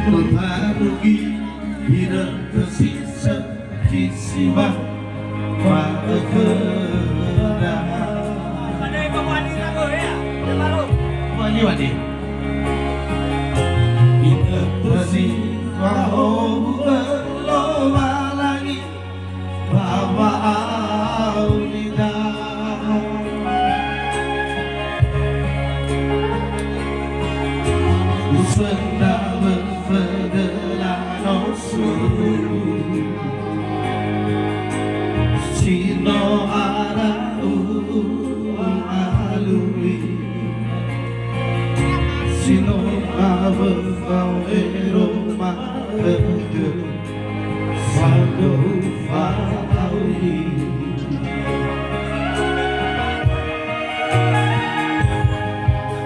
Rugi tidak tersisa kisiwa Wa'akedah Ada yang bawa wanita gue ya? Ya baru Wani wani Tidak tersisa Loba lagi Bawa Aulidah Usenda berfederal Sino arau alui Sino abau eroma Sando fauli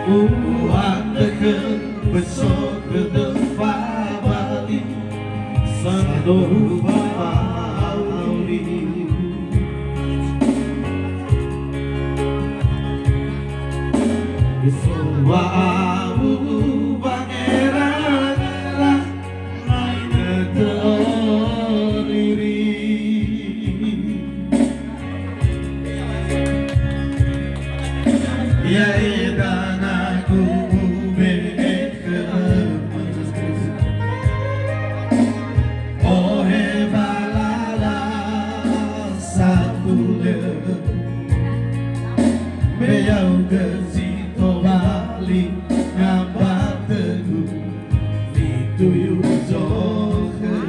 Uandeken besok ke depan balik Sando fauli Suamu pangeran main terdiri Ya edan aku bekemas Oh hebalala satu Beyau gesito balik Ngabat teguh Dituyu zohe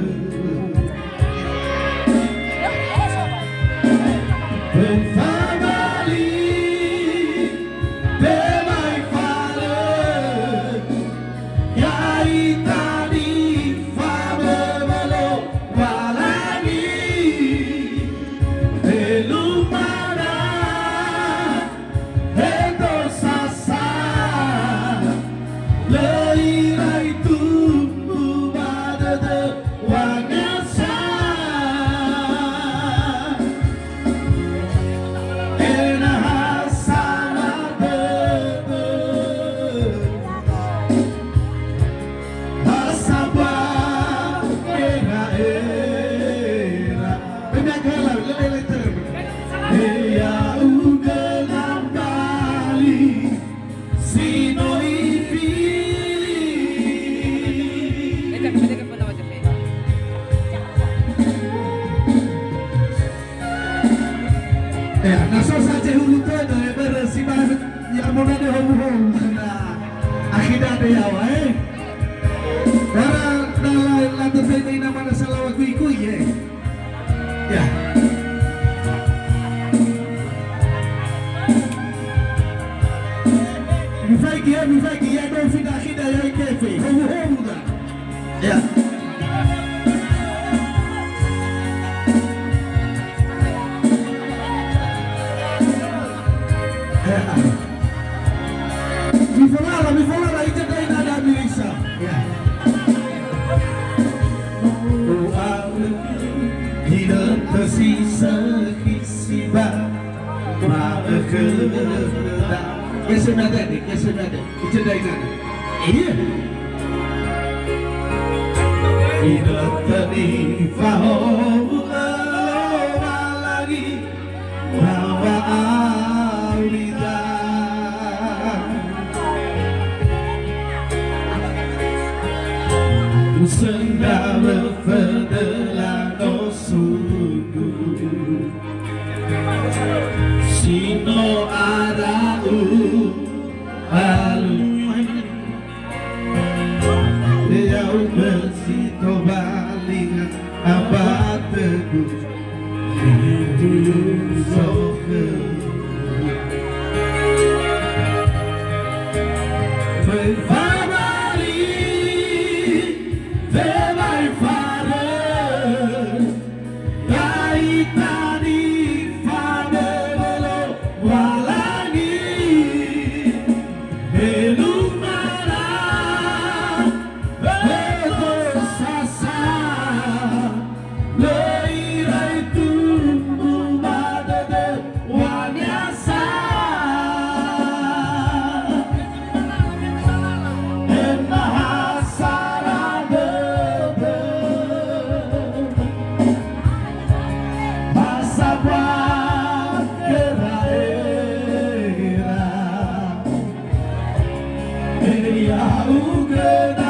Benfabali Demai fale Yai tadi Fabe melo Walani Belumana Naso saja hulu tu ada bersibah yang mana dia hulu akhirnya ada yawa Para dalam lantai ini nama salah waktu ya Mifaki ya don't fit akhirnya ya kefe hulu dah ya Bifolala ita tayo na nabilisa. Tidak tersisa kisiba Ma'akedah Kesenada nih, kesenada Ita tayo na iya Tidak terifah lagi Bahwa Senda berfederal suku Sino arau alui Yau bersito balingan abad teguh Itu yusoke Lei Seria ugena